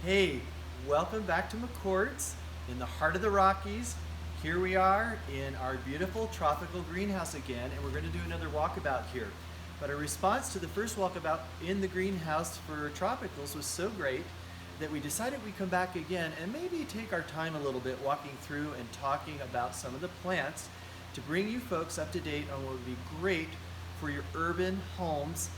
Hey, welcome back to McCourt's in the heart of the Rockies. Here we are in our beautiful tropical greenhouse again, and we're going to do another walkabout here. But our response to the first walkabout in the greenhouse for tropicals was so great that we decided we'd come back again and maybe take our time a little bit walking through and talking about some of the plants to bring you folks up to date on what would be great for your urban homes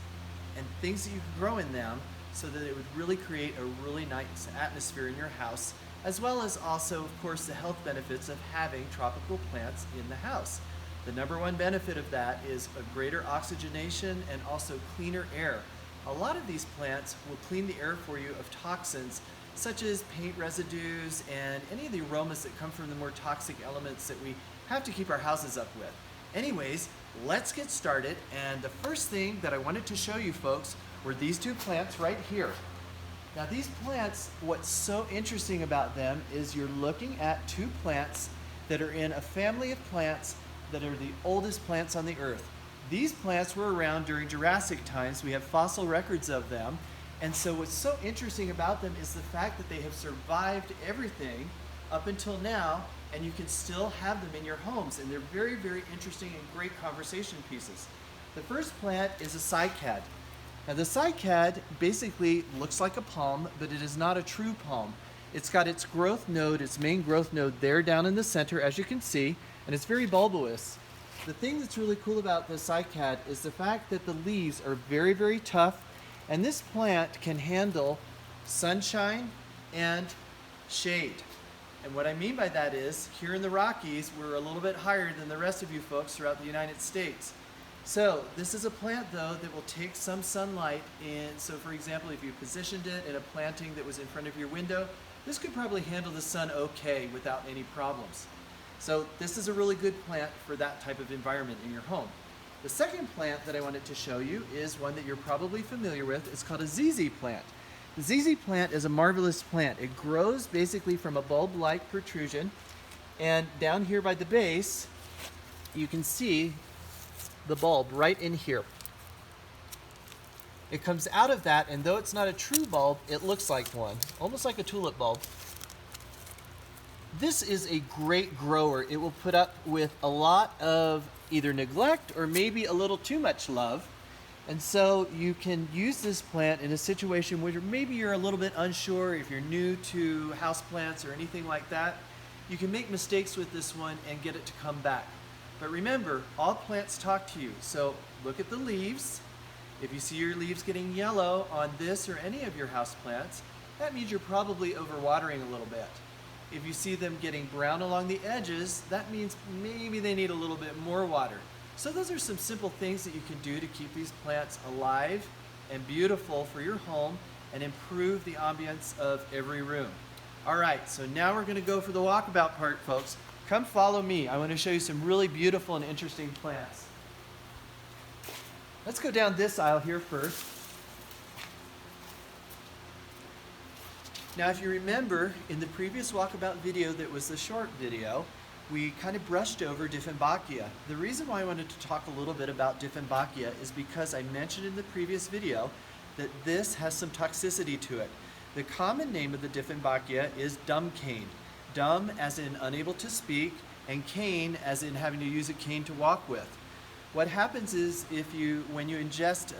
and things that you can grow in them, so that it would really create a really nice atmosphere in your house, as well as also, of course, the health benefits of having tropical plants in the house. The number one benefit of that is a greater oxygenation and also cleaner air. A lot of these plants will clean the air for you of toxins such as paint residues and any of the aromas that come from the more toxic elements that we have to keep our houses up with. Anyways, let's get started, and the first thing that I wanted to show you folks were these two plants right here. Now these plants, what's so interesting about them is you're looking at two plants that are in a family of plants that are the oldest plants on the earth. These plants were around during Jurassic times. We have fossil records of them. And so what's so interesting about them is the fact that they have survived everything up until now, and you can still have them in your homes. And they're very, very interesting and great conversation pieces. The first plant is a cycad. Now the cycad basically looks like a palm, but it is not a true palm. It's got its growth node, its main growth node there down in the center, as you can see, and it's very bulbous. The thing that's really cool about the cycad is the fact that the leaves are very, very tough, and this plant can handle sunshine and shade. And what I mean by that is, here in the Rockies, we're a little bit higher than the rest of you folks throughout the United States. So this is a plant though that will take some sunlight, and so for example, if you positioned it in a planting that was in front of your window, this could probably handle the sun okay without any problems. So this is a really good plant for that type of environment in your home. The second plant that I wanted to show you is one that you're probably familiar with. It's called a ZZ plant. The ZZ plant is a marvelous plant. It grows basically from a bulb-like protrusion, and down here by the base you can see the bulb right in here. It comes out of that, and though it's not a true bulb, it looks like one, almost like a tulip bulb. This is a great grower. It will put up with a lot of either neglect or maybe a little too much love. And so you can use this plant in a situation where maybe you're a little bit unsure, if you're new to houseplants or anything like that. You can make mistakes with this one and get it to come back. But remember, all plants talk to you. So look at the leaves. If you see your leaves getting yellow on this or any of your houseplants, that means you're probably overwatering a little bit. If you see them getting brown along the edges, that means maybe they need a little bit more water. So those are some simple things that you can do to keep these plants alive and beautiful for your home and improve the ambience of every room. All right, so now we're going to go for the walkabout part, folks. Come follow me. I want to show you some really beautiful and interesting plants. Let's go down this aisle here first. Now, if you remember, in the previous walkabout video that was the short video, we kind of brushed over Dieffenbachia. The reason why I wanted to talk a little bit about Dieffenbachia is because I mentioned in the previous video that this has some toxicity to it. The common name of the Dieffenbachia is dumb cane. Dumb as in unable to speak, and cane as in having to use a cane to walk with. What happens is when you ingest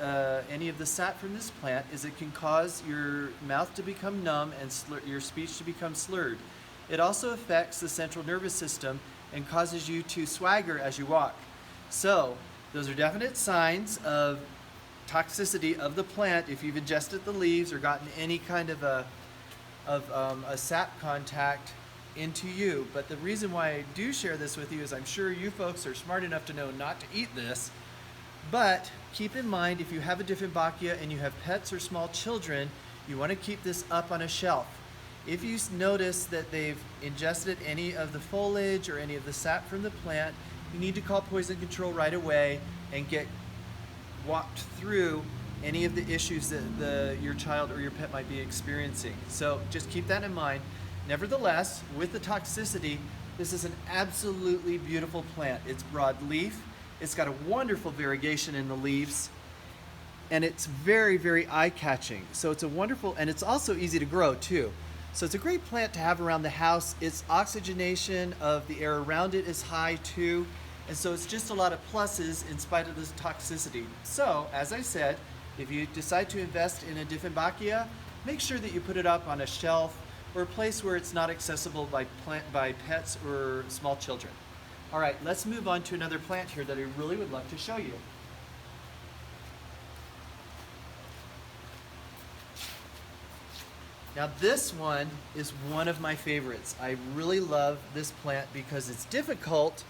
any of the sap from this plant, is it can cause your mouth to become numb and your speech to become slurred. It also affects the central nervous system and causes you to swagger as you walk. So those are definite signs of toxicity of the plant if you've ingested the leaves or gotten any kind of a sap contact into you. But the reason why I do share this with you is I'm sure you folks are smart enough to know not to eat this, but keep in mind, if you have a Dieffenbachia and you have pets or small children, you want to keep this up on a shelf. If you notice that they've ingested any of the foliage or any of the sap from the plant, you need to call poison control right away and get walked through any of the issues that your child or your pet might be experiencing. So just keep that in mind. Nevertheless, with the toxicity, this is an absolutely beautiful plant. It's broadleaf. It's got a wonderful variegation in the leaves. and it's very, very eye-catching. So it's a wonderful, and it's also easy to grow too. So it's a great plant to have around the house. Its oxygenation of the air around it is high too. And so it's just a lot of pluses in spite of this toxicity. So, as I said, if you decide to invest in a Dieffenbachia, make sure that you put it up on a shelf or a place where it's not accessible by pets or small children. All right, let's move on to another plant here that I really would love to show you. Now this one is one of my favorites. I really love this plant because it's difficult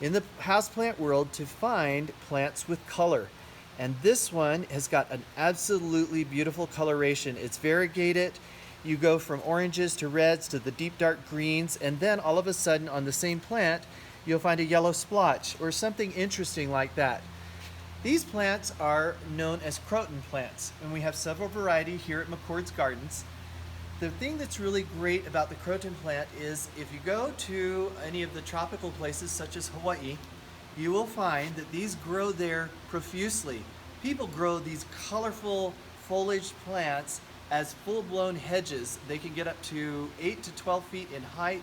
in the houseplant world to find plants with color. And this one has got an absolutely beautiful coloration. It's variegated. You go from oranges to reds to the deep dark greens, and then all of a sudden on the same plant, you'll find a yellow splotch or something interesting like that. These plants are known as Croton plants, and we have several varieties here at McCord's Gardens. The thing that's really great about the Croton plant is if you go to any of the tropical places such as Hawaii, you will find that these grow there profusely. People grow these colorful foliage plants as full-blown hedges. They can get up to 8 to 12 feet in height.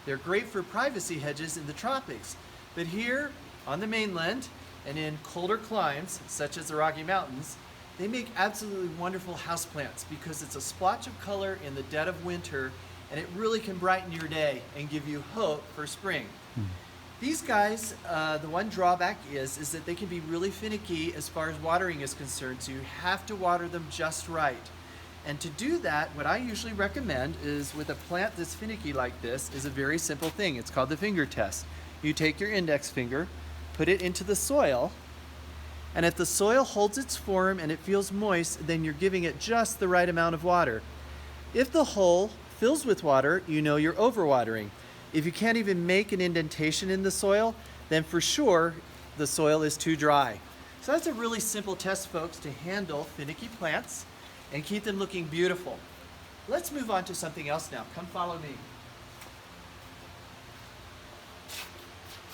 They're great for privacy hedges in the tropics. But here on the mainland and in colder climes, such as the Rocky Mountains, they make absolutely wonderful houseplants because it's a splotch of color in the dead of winter, and it really can brighten your day and give you hope for spring. These guys, the one drawback is that they can be really finicky as far as watering is concerned, so you have to water them just right. And to do that, what I usually recommend is with a plant that's finicky like this is a very simple thing. It's called the finger test. You take your index finger, put it into the soil, and if the soil holds its form and it feels moist, then you're giving it just the right amount of water. If the hole fills with water, you know you're overwatering. If you can't even make an indentation in the soil, then for sure the soil is too dry. So that's a really simple test, folks, to handle finicky plants and keep them looking beautiful. Let's move on to something else now. Come follow me.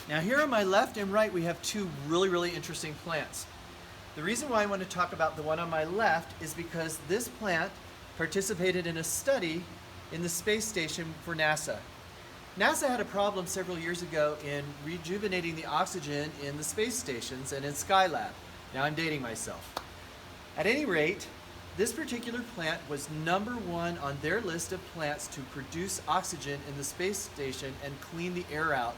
Now here on my left and right we have two really interesting plants. The reason why I want to talk about the one on my left is because this plant participated in a study in the space station for NASA. NASA had a problem several years ago in rejuvenating the oxygen in the space stations and in Skylab. Now I'm dating myself. At any rate, this particular plant was #1 on their list of plants to produce oxygen in the space station and clean the air out.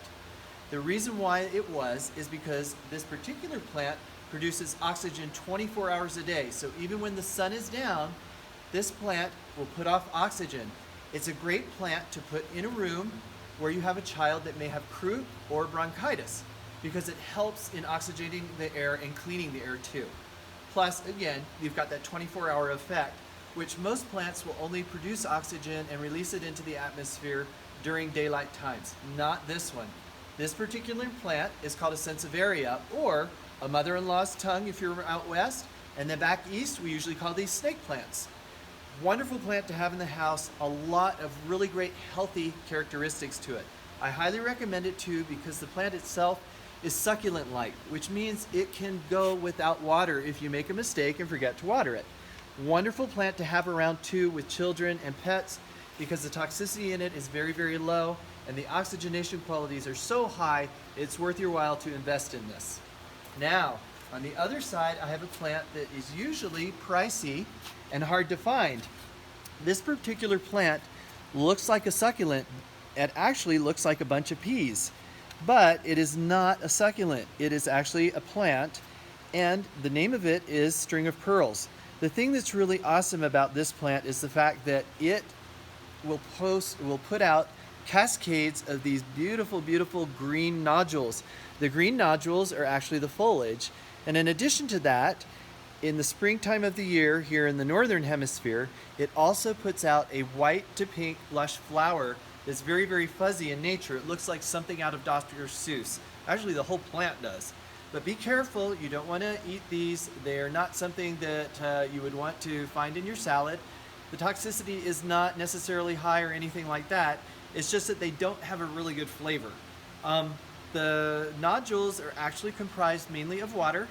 The reason why it was is because this particular plant produces oxygen 24 hours a day. So even when the sun is down, this plant will put off oxygen. It's a great plant to put in a room where you have a child that may have croup or bronchitis because it helps in oxygenating the air and cleaning the air too. Plus, again, you've got that 24-hour effect, which most plants will only produce oxygen and release it into the atmosphere during daylight times. Not this one. This particular plant is called a Sansevieria, or a mother-in-law's tongue if you're out west, and then back east we usually call these snake plants. Wonderful plant to have in the house, a lot of really great healthy characteristics to it. I highly recommend it too because the plant itself is succulent-like, which means it can go without water if you make a mistake and forget to water it. Wonderful plant to have around too with children and pets because the toxicity in it is very low and the oxygenation qualities are so high, it's worth your while to invest in this. Now, on the other side, I have a plant that is usually pricey and hard to find. This particular plant looks like a succulent. It actually looks like a bunch of peas, but it is not a succulent. It is actually a plant, and the name of it is string of pearls. The thing that's really awesome about this plant is the fact that it will put out cascades of these beautiful green nodules. The green nodules are actually the foliage, and in addition to that, in the springtime of the year here in the northern hemisphere, it also puts out a white to pink lush flower that's very fuzzy in nature. It looks like something out of Dr. Seuss. Actually, the whole plant does. But be careful, you don't want to eat these. They're not something that you would want to find in your salad. The toxicity is not necessarily high or anything like that. It's just that they don't have a really good flavor. The nodules are actually comprised mainly of water.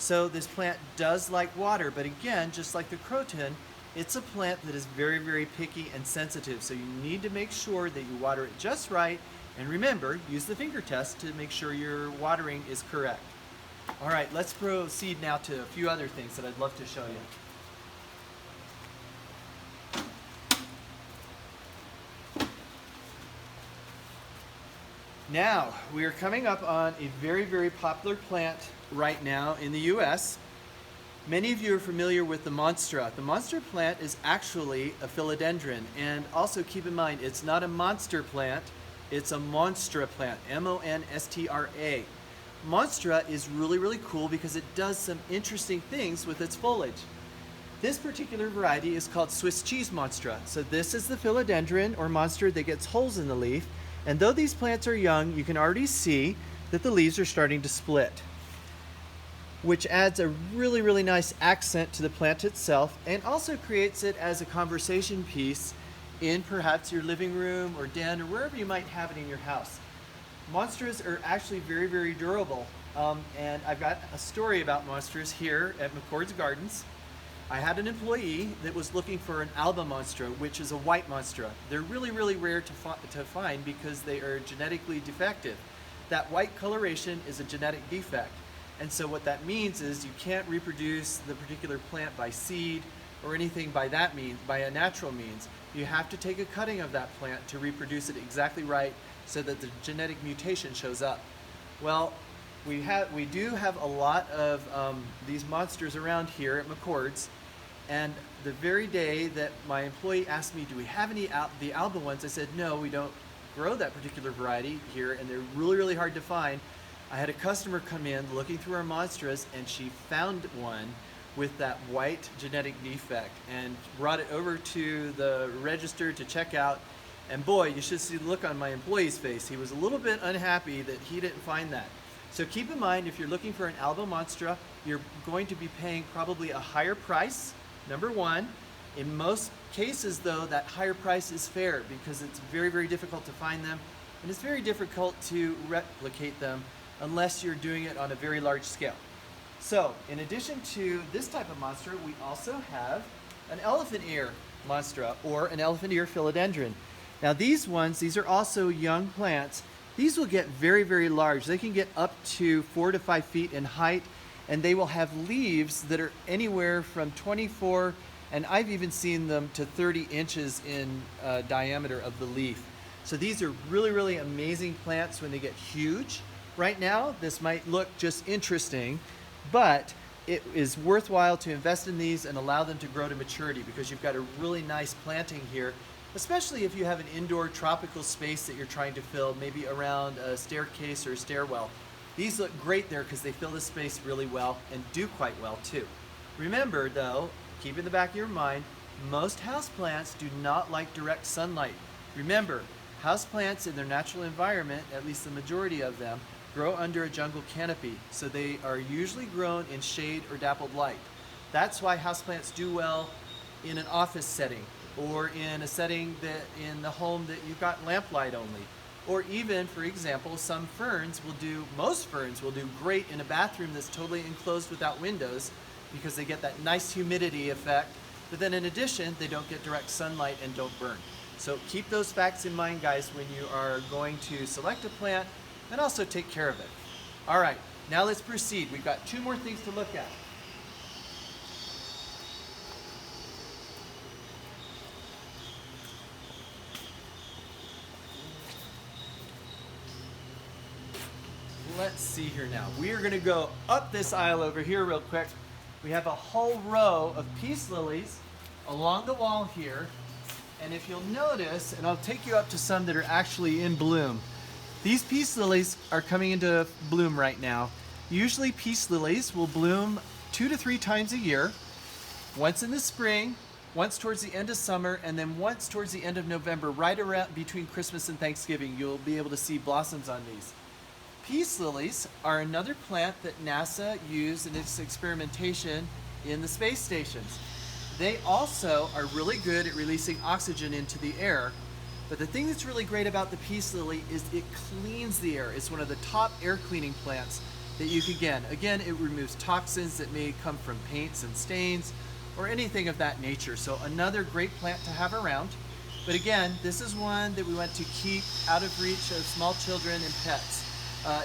So this plant does like water, but again, just like the Croton, it's a plant that is very, very picky and sensitive. So you need to make sure that you water it just right. And remember, use the finger test to make sure your watering is correct. All right, let's proceed now to a few other things that I'd love to show you. Now, we are coming up on a very, very popular plant right now in the US. Many of you are familiar with the Monstera. The Monster plant is actually a philodendron, and also keep in mind, it's not a monster plant, it's a Monstera plant, M-O-N-S-T-R-A. Monstera is really, really cool because it does some interesting things with its foliage. This particular variety is called Swiss cheese Monstera. So this is the philodendron or monster that gets holes in the leaf. And though these plants are young, you can already see that the leaves are starting to split, which adds a really, really nice accent to the plant itself and also creates it as a conversation piece in perhaps your living room or den or wherever you might have it in your house. Monsteras are actually very, very durable. And I've got a story about monsteras here at McCord's Gardens. I had an employee that was looking for an alba monstera, which is a white monstera. They're really, really rare to find because they are genetically defective. That white coloration is a genetic defect. And so what that means is you can't reproduce the particular plant by seed or anything by that means, by a natural means. You have to take a cutting of that plant to reproduce it exactly right so that the genetic mutation shows up. Well, we do have a lot of these monsters around here at McCord's, and the very day that my employee asked me, do we have any the alba ones, I said, no, we don't grow that particular variety here, and they're really, really hard to find. I had a customer come in looking through our monsteras, and she found one with that white genetic defect and brought it over to the register to check out. And boy, you should see the look on my employee's face. He was a little bit unhappy that he didn't find that. So keep in mind, if you're looking for an alba monstera, you're going to be paying probably a higher price, number one. In most cases, though, that higher price is fair because it's very, very difficult to find them, and it's very difficult to replicate them unless you're doing it on a very large scale. So, in addition to this type of monstera, we also have an elephant ear monstera, or an elephant ear philodendron. Now these are also young plants. These will get very, very large. They can get up to 4 to 5 feet in height, and they will have leaves that are anywhere from 24, and I've even seen them to 30 inches in diameter of the leaf. So these are really, really amazing plants when they get huge. Right now, this might look just interesting, but it is worthwhile to invest in these and allow them to grow to maturity because you've got a really nice planting here, especially if you have an indoor tropical space that you're trying to fill, maybe around a staircase or a stairwell. These look great there because they fill the space really well and do quite well too. Remember though, keep in the back of your mind, most houseplants do not like direct sunlight. Remember, houseplants in their natural environment, at least the majority of them, grow under a jungle canopy, so they are usually grown in shade or dappled light. That's why houseplants do well in an office setting, or in a setting that in the home that you've got lamplight only. Or even, for example, most ferns will do great in a bathroom that's totally enclosed without windows because they get that nice humidity effect, but then in addition, they don't get direct sunlight and don't burn. So keep those facts in mind, guys, when you are going to select a plant and also take care of it. All right, now let's proceed. We've got 2 more things to look at. Let's see here now. We are going to go up this aisle over here real quick. We have a whole row of peace lilies along the wall here. And if you'll notice, and I'll take you up to some that are actually in bloom. These peace lilies are coming into bloom right now. Usually peace lilies will bloom 2 to 3 times a year. Once in the spring, once towards the end of summer, and then once towards the end of November, right around between Christmas and Thanksgiving, you'll be able to see blossoms on these. Peace lilies are another plant that NASA used in its experimentation in the space stations. They also are really good at releasing oxygen into the air. But the thing that's really great about the peace lily is it cleans the air. It's one of the top air cleaning plants. that you can get. Again, it removes toxins that may come from paints and stains or anything of that nature. So another great plant to have around. But again, this is one that we want to keep out of reach of small children and pets.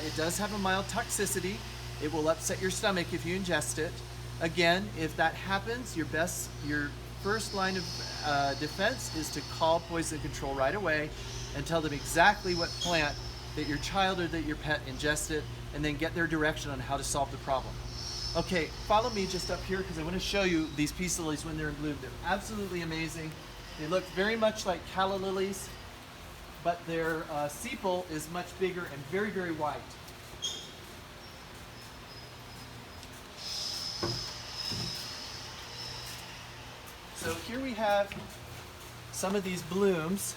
It does have a mild toxicity. It will upset your stomach if you ingest it. Again, if that happens, your first line of defense is to call poison control right away and tell them exactly what plant that your child or that your pet ingested, and then get their direction on how to solve the problem. Okay, follow me just up here because I want to show you these peace lilies when they're in bloom. They're absolutely amazing. They look very much like calla lilies, but their sepal is much bigger and very, very white. So here we have some of these blooms.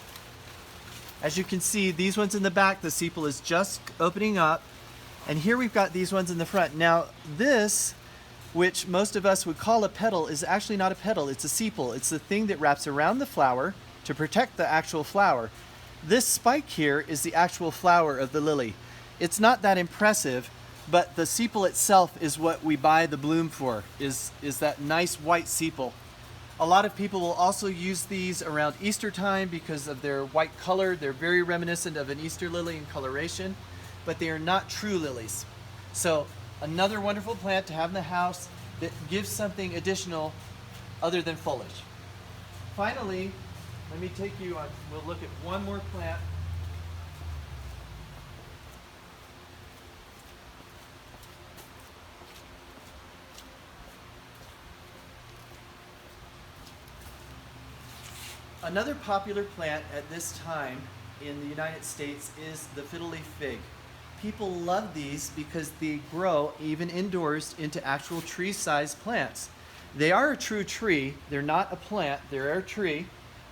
As you can see, these ones in the back, the sepal is just opening up. And here we've got these ones in the front. Now this, which most of us would call a petal, is actually not a petal, it's a sepal. It's the thing that wraps around the flower to protect the actual flower. This spike here is the actual flower of the lily. It's not that impressive, but the sepal itself is what we buy the bloom for, is that nice white sepal. A lot of people will also use these around Easter time because of their white color. They're very reminiscent of an Easter lily in coloration, but they are not true lilies. So another wonderful plant to have in the house that gives something additional other than foliage. Finally, let me take you on, we'll look at one more plant. Another popular plant at this time in the United States is the Fiddle Leaf Fig. People love these because they grow even indoors into actual tree-sized plants. They are a true tree. They're not a plant, they're a tree.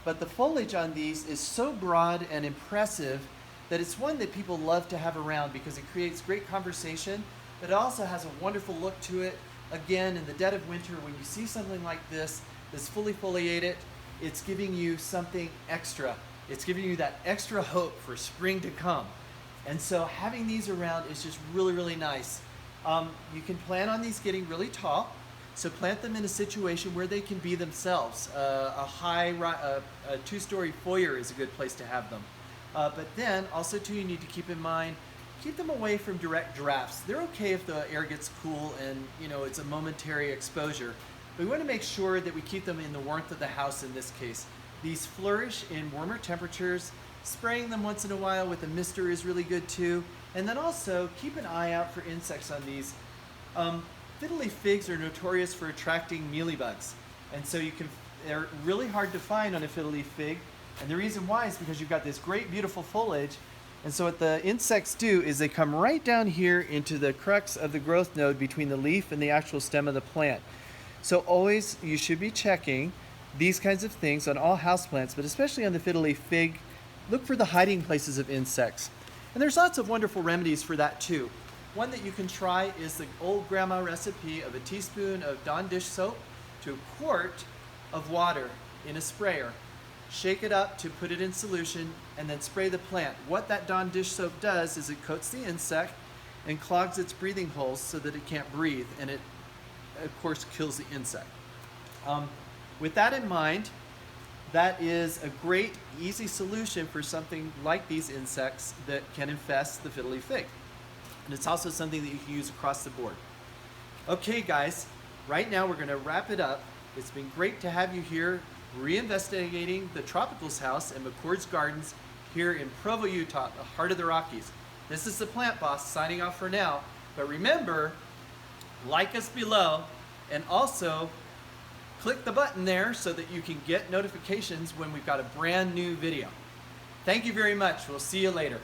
But the foliage on these is so broad and impressive that it's one that people love to have around because it creates great conversation, but it also has a wonderful look to it. Again, in the dead of winter, when you see something like this that's fully foliated, it's giving you something extra. It's giving you that extra hope for spring to come. And so having these around is just really, really nice. You can plan on these getting really tall. So plant them in a situation where they can be themselves. A two-story foyer is a good place to have them. But then also too, you need to keep in mind, keep them away from direct drafts. They're okay if the air gets cool and it's a momentary exposure. But we want to make sure that we keep them in the warmth of the house in this case. These flourish in warmer temperatures. Spraying them once in a while with a mister is really good too. And then also keep an eye out for insects on these. Fiddle leaf figs are notorious for attracting mealybugs. And so they're really hard to find on a fiddle leaf fig. And the reason why is because you've got this great beautiful foliage. And so what the insects do is they come right down here into the crux of the growth node between the leaf and the actual stem of the plant. So always you should be checking these kinds of things on all houseplants, but especially on the fiddle leaf fig. Look for the hiding places of insects. And there's lots of wonderful remedies for that too. One that you can try is the old grandma recipe of a teaspoon of Dawn dish soap to a quart of water in a sprayer. Shake it up to put it in solution and then spray the plant. What that Dawn dish soap does is it coats the insect and clogs its breathing holes so that it can't breathe, and it of course kills the insect. With that in mind, that is a great, easy solution for something like these insects that can infest the fiddle leaf fig. And it's also something that you can use across the board. Okay guys, right now we're going to wrap it up. It's been great to have you here reinvestigating the Tropicals house in McCord's Gardens here in Provo, Utah, the heart of the Rockies. This is the Plant Boss signing off for now. But remember, like us below, and also click the button there so that you can get notifications when we've got a brand new video. Thank you very much. We'll see you later.